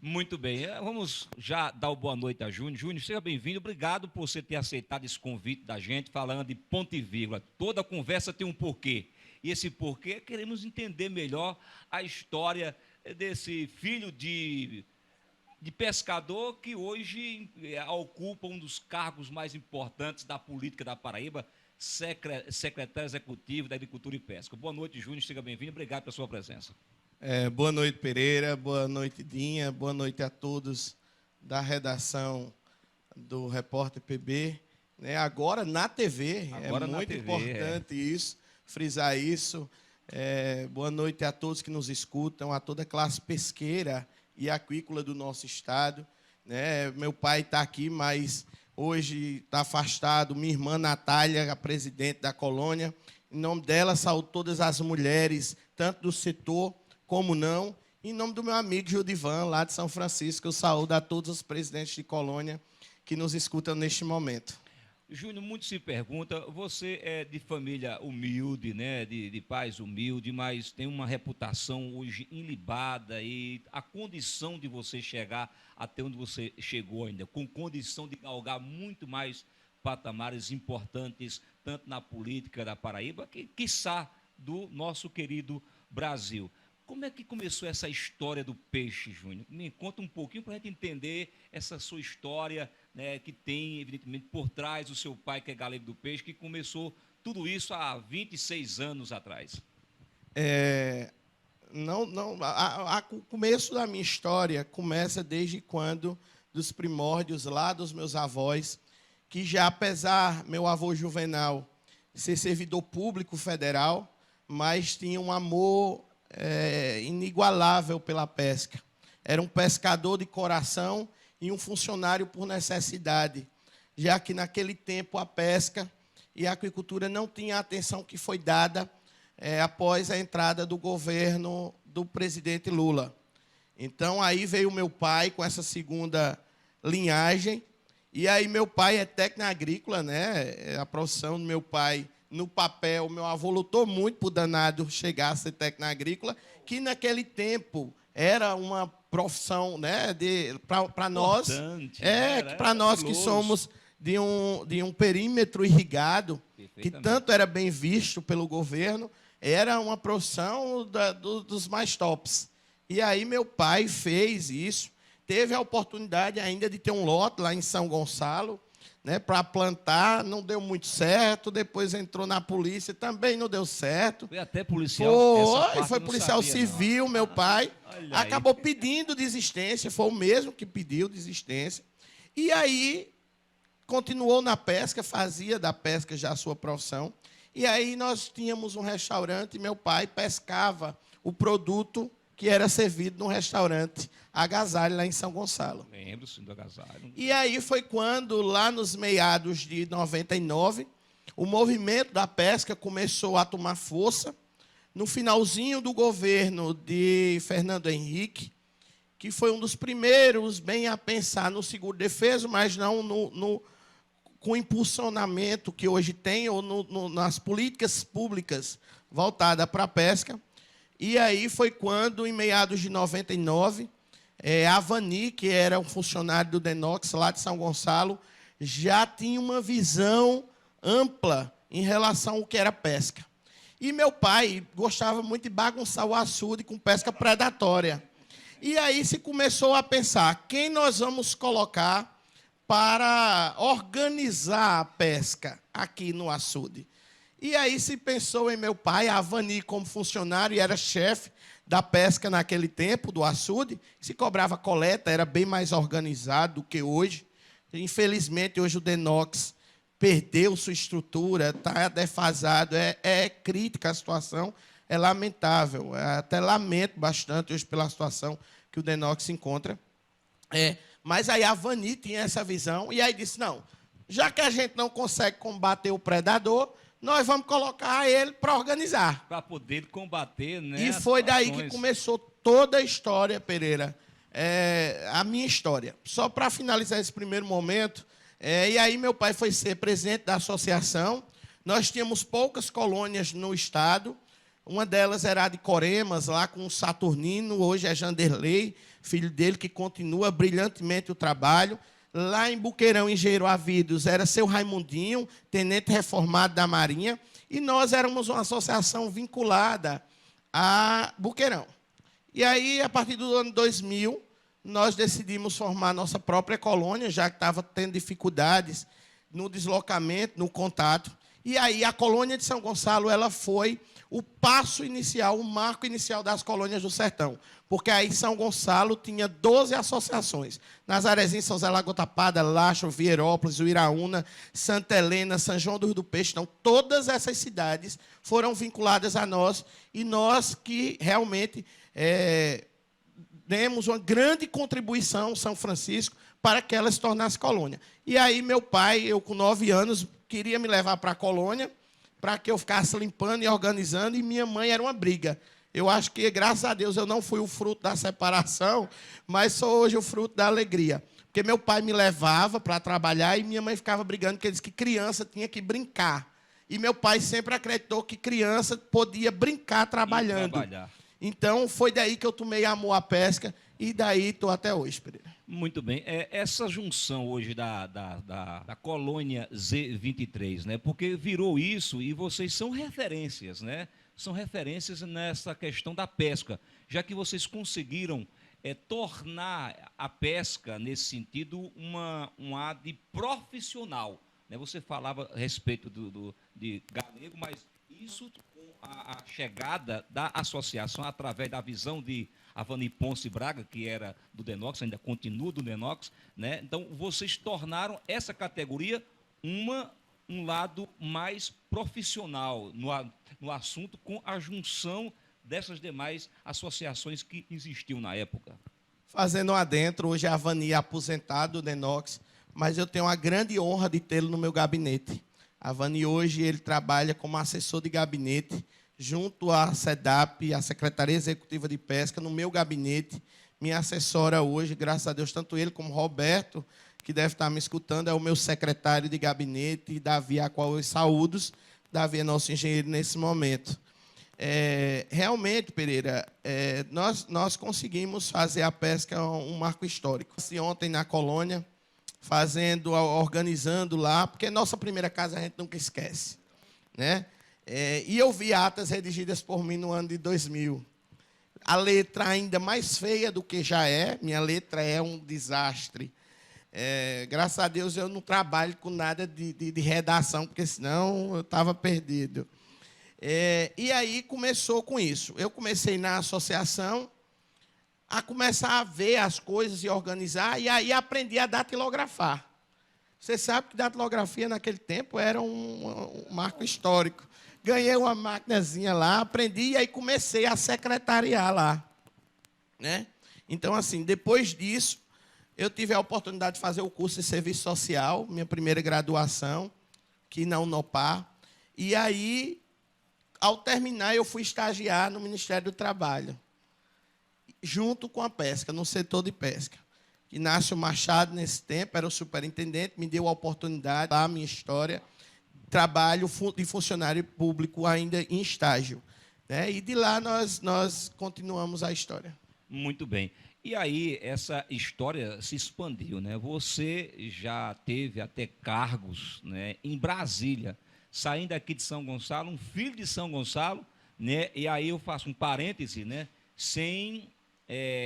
Muito bem, vamos já dar uma boa noite a Júnior. Júnior, seja bem-vindo. Obrigado por você ter aceitado esse convite da gente, falando de ponto e vírgula. Toda conversa tem um porquê. E esse porquê, queremos entender melhor a história desse filho de pescador que hoje ocupa um dos cargos mais importantes da política da Paraíba, secretário executivo da Agricultura e Pesca. Boa noite, Júnior, seja bem-vindo. Obrigado pela sua presença. Boa noite, Pereira. Boa noite, Dinha. Boa noite a todos da redação do Repórter PB. Agora na TV, Agora é muito TV, importante isso, frisar isso. Boa noite a todos que nos escutam, a toda a classe pesqueira e aquícola do nosso estado. Meu pai está aqui, mas hoje está afastado. Minha irmã Natália, a presidente da colônia. Em nome dela, saúdo todas as mulheres, tanto do setor como não. Em nome do meu amigo Judivan, lá de São Francisco, eu saúdo a todos os presidentes de colônia que nos escutam neste momento. Júnior, muito se pergunta, você é de família humilde, né, de pais humildes, mas tem uma reputação hoje ilibada e a condição de você chegar até onde você chegou ainda, com condição de galgar muito mais patamares importantes, tanto na política da Paraíba, que quiçá do nosso querido Brasil. Como é que começou essa história do peixe, Júnior? Me conta um pouquinho para a gente entender essa sua história, né, que tem, evidentemente, por trás o seu pai, que é galego do peixe, que começou tudo isso há 26 anos atrás. O começo da minha história começa desde quando, dos primórdios lá dos meus avós, que já, apesar meu avô Juvenal ser servidor público federal, mas tinha um amor inigualável pela pesca. Era um pescador de coração e um funcionário por necessidade, já que naquele tempo a pesca e a aquicultura não tinha a atenção que foi dada após a entrada do governo do presidente Lula. Então, aí veio meu pai com essa segunda linhagem, e aí meu pai é técnico agrícola, né? A profissão do meu pai, no papel, meu avô lutou muito para o danado chegar a ser técnico agrícola, que naquele tempo era uma profissão, né, para nós, para nós que somos de um perímetro irrigado, que tanto era bem visto pelo governo, era uma profissão dos mais tops. E aí meu pai fez isso, teve a oportunidade ainda de ter um lote lá em São Gonçalo, né, para plantar, não deu muito certo, depois entrou na polícia, também não deu certo. Foi até policial? Foi policial civil, não. Meu pai. Acabou pedindo desistência, foi o mesmo que pediu desistência. E aí, continuou na pesca, fazia da pesca já a sua profissão. E aí nós tínhamos um restaurante, e meu pai pescava o produto que era servido no restaurante Agasalho, lá em São Gonçalo. Lembro-se do Agasalho. E aí foi quando, lá nos meados de 99, o movimento da pesca começou a tomar força. No finalzinho do governo de Fernando Henrique, que foi um dos primeiros bem a pensar no seguro-defeso, mas não com o impulsionamento que hoje tem, ou nas políticas públicas voltadas para a pesca. E aí foi quando, em meados de 99, a Vani, que era um funcionário do Denox, lá de São Gonçalo, já tinha uma visão ampla em relação ao que era pesca. E meu pai gostava muito de bagunçar o açude com pesca predatória. E aí se começou a pensar, quem nós vamos colocar para organizar a pesca aqui no açude? E aí se pensou em meu pai, a Vani, como funcionário, e era chefe da pesca naquele tempo, do açude, se cobrava coleta, era bem mais organizado do que hoje. Infelizmente, hoje o Denox perdeu sua estrutura, está defasado, é crítica a situação, é lamentável. Até lamento bastante hoje pela situação que o Denox se encontra. Mas aí a Vani tinha essa visão, e aí disse, não, já que a gente não consegue combater o predador, nós vamos colocar ele para organizar. Para poder combater, né? E foi daí que começou toda a história, Pereira, a minha história. Só para finalizar esse primeiro momento, e aí meu pai foi ser presidente da associação. Nós tínhamos poucas colônias no estado. Uma delas era a de Coremas, lá com o Saturnino, hoje é Janderley, filho dele, que continua brilhantemente o trabalho. Lá em Buqueirão, Engenheiro Avidos, era seu Raimundinho, tenente reformado da Marinha, e nós éramos uma associação vinculada a Buqueirão. E aí, a partir do ano 2000, nós decidimos formar nossa própria colônia, já que estava tendo dificuldades no deslocamento, no contato. E aí, a colônia de São Gonçalo ela foi o passo inicial, o marco inicial das colônias do Sertão. Porque aí São Gonçalo tinha 12 associações. Nazarezinho, São Zé Lagoa Tapada, Lacho, Vierópolis, Uiraúna, Santa Helena, São João do Rio do Peixe. Então, todas essas cidades foram vinculadas a nós. E nós que realmente demos uma grande contribuição, São Francisco, para que ela se tornasse colônia. E aí, meu pai, eu com 9 anos, queria me levar para a colônia, para que eu ficasse limpando e organizando, e minha mãe era uma briga. Eu acho que, graças a Deus, eu não fui o fruto da separação, mas sou hoje o fruto da alegria. Porque meu pai me levava para trabalhar e minha mãe ficava brigando, porque ele disse que criança tinha que brincar. E meu pai sempre acreditou que criança podia brincar trabalhando. Então, foi daí que eu tomei amor à pesca e daí estou até hoje, Pereira. Muito bem. Essa junção hoje da colônia Z23, né? Porque virou isso e vocês são referências, né? São referências nessa questão da pesca, já que vocês conseguiram tornar a pesca, nesse sentido, uma de profissional. Né? Você falava a respeito de galego, mas isso com a chegada da associação, através da visão de Avani Ponce Braga, que era do Denox, ainda continua do Denox, né? Então, vocês tornaram essa categoria um lado mais profissional no assunto, com a junção dessas demais associações que existiam na época. Fazendo um adentro, hoje a Avani é aposentado do Denox, mas eu tenho a grande honra de tê-lo no meu gabinete. A Avani hoje ele trabalha como assessor de gabinete, junto à SEDAP, a Secretaria Executiva de Pesca, no meu gabinete. Minha assessora hoje, graças a Deus, tanto ele como Roberto, que deve estar me escutando, é o meu secretário de gabinete, e Davi, a qual eu saúdo. Davi é nosso engenheiro nesse momento. Realmente, Pereira, nós conseguimos fazer a pesca um marco histórico. Ontem, na colônia, organizando lá, porque nossa primeira casa a gente nunca esquece, né? E eu vi atas redigidas por mim no ano de 2000. A letra ainda mais feia do que já é. Minha letra é um desastre. Graças a Deus eu não trabalho com nada de redação, porque senão eu estava perdido. E aí começou com isso. Eu comecei na associação a começar a ver as coisas e organizar, e aí aprendi a datilografar. Você sabe que datilografia naquele tempo era um marco histórico. Ganhei uma maquinazinha lá, aprendi, e aí comecei a secretariar lá. Né? Então, assim, depois disso, eu tive a oportunidade de fazer o curso de serviço social, minha primeira graduação, aqui na Unopar. E aí, ao terminar, eu fui estagiar no Ministério do Trabalho, junto com a pesca, no setor de pesca. Inácio Machado, nesse tempo, era o superintendente, me deu a oportunidade, a minha história, trabalho de funcionário público ainda em estágio. Né? E de lá nós continuamos a história. Muito bem. E aí essa história se expandiu, né? Você já teve até cargos, né, em Brasília, saindo aqui de São Gonçalo, um filho de São Gonçalo, né? E aí eu faço um parêntese, né? Sem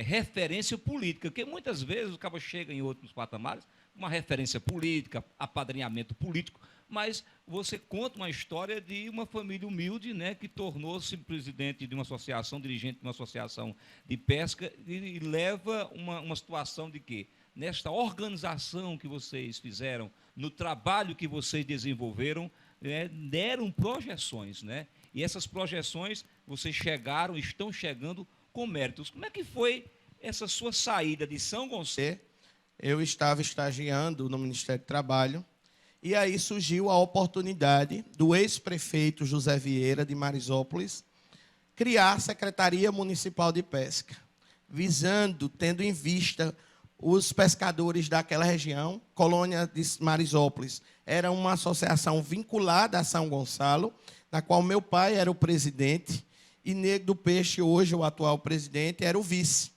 referência política, porque muitas vezes o cabo chega em outros patamares, uma referência política, apadrinhamento político, mas você conta uma história de uma família humilde, né, que tornou-se presidente de uma associação, dirigente de uma associação de pesca, e leva uma situação de que, nesta organização que vocês fizeram, no trabalho que vocês desenvolveram, deram projeções, né? E essas projeções, vocês estão chegando com méritos. Como é que foi essa sua saída de São Gonçalo? Eu estava estagiando no Ministério do Trabalho, e aí surgiu a oportunidade do ex-prefeito José Vieira, de Marisópolis, criar a Secretaria Municipal de Pesca, tendo em vista os pescadores daquela região. Colônia de Marisópolis era uma associação vinculada a São Gonçalo, na qual meu pai era o presidente, e Nego do Peixe, hoje o atual presidente, era o vice.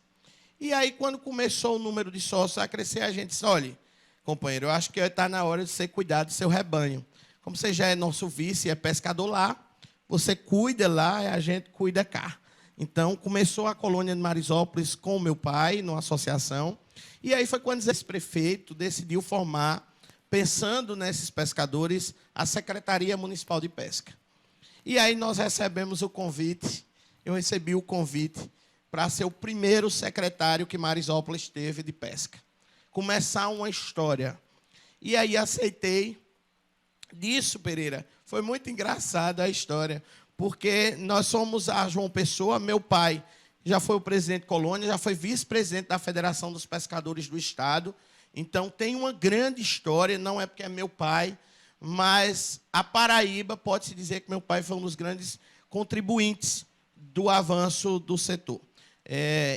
E aí, quando começou o número de sócios a crescer, a gente disse, olha, companheiro, eu acho que está na hora de você cuidar do seu rebanho. Como você já é nosso vice, é pescador lá, você cuida lá e a gente cuida cá. Então, começou a colônia de Marisópolis com o meu pai, numa associação. E aí foi quando esse prefeito decidiu formar, pensando nesses pescadores, a Secretaria Municipal de Pesca. E aí nós recebemos o convite, eu recebi o convite para ser o primeiro secretário que Marisópolis teve de pesca. Começar uma história. E aí aceitei. Disso, Pereira, foi muito engraçada a história, porque nós somos a João Pessoa, meu pai já foi o presidente de colônia, já foi vice-presidente da Federação dos Pescadores do Estado. Então, tem uma grande história, não é porque é meu pai, mas a Paraíba, pode-se dizer que meu pai foi um dos grandes contribuintes do avanço do setor.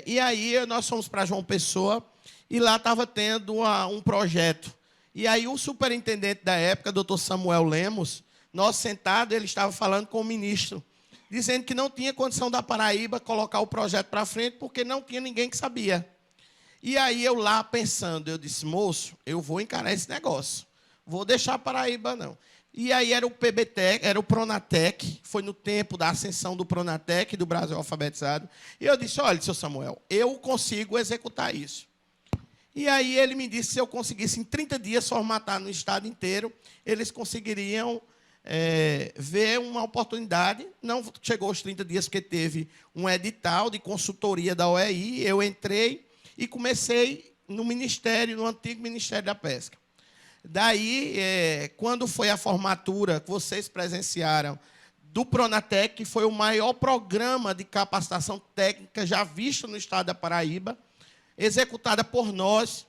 E aí, nós fomos para João Pessoa, e lá estava tendo um projeto. E aí, o superintendente da época, doutor Samuel Lemos, nós sentados, ele estava falando com o ministro, dizendo que não tinha condição da Paraíba colocar o projeto para frente, porque não tinha ninguém que sabia. E aí, eu lá pensando, eu disse, moço, eu vou encarar esse negócio. Vou deixar a Paraíba, não. E aí era o PBTEC, era o Pronatec, foi no tempo da ascensão do Pronatec, do Brasil Alfabetizado. E eu disse, olha, seu Samuel, eu consigo executar isso. E aí ele me disse que se eu conseguisse em 30 dias formatar no estado inteiro, eles conseguiriam ver uma oportunidade. Não chegou aos 30 dias, porque teve um edital de consultoria da OEI, eu entrei e comecei no Ministério, no antigo Ministério da Pesca. Daí, quando foi a formatura que vocês presenciaram do Pronatec, que foi o maior programa de capacitação técnica já visto no estado da Paraíba, executada por nós,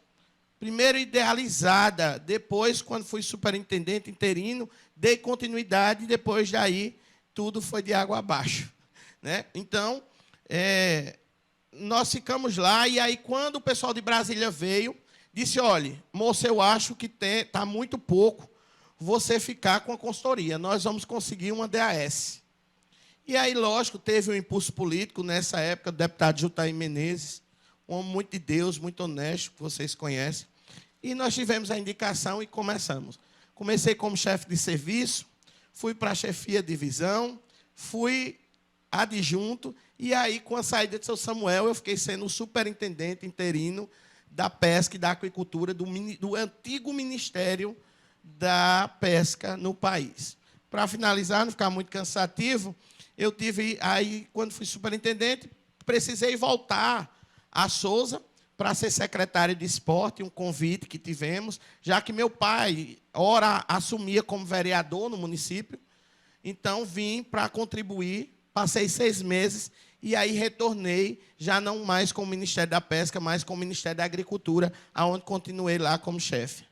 primeiro idealizada, depois, quando fui superintendente interino, dei continuidade, e depois daí, tudo foi de água abaixo. Né? Então, nós ficamos lá, e aí, quando o pessoal de Brasília veio, disse, olha, moço, eu acho que está muito pouco você ficar com a consultoria, nós vamos conseguir uma DAS. E aí, lógico, teve um impulso político, nessa época, do deputado Jutaí Menezes, um homem muito de Deus, muito honesto, que vocês conhecem. E nós tivemos a indicação e começamos. Comecei como chefe de serviço, fui para a chefia de divisão, fui adjunto, e aí, com a saída de seu Samuel, eu fiquei sendo o superintendente interino da pesca e da aquicultura do antigo Ministério da Pesca no país. Para finalizar, não ficar muito cansativo, eu tive, aí, quando fui superintendente, precisei voltar a Sousa para ser secretário de esporte, um convite que tivemos, já que meu pai, ora, assumia como vereador no município, então vim para contribuir, passei 6 meses, e aí retornei, já não mais com o Ministério da Pesca, mas com o Ministério da Agricultura, onde continuei lá como chefe.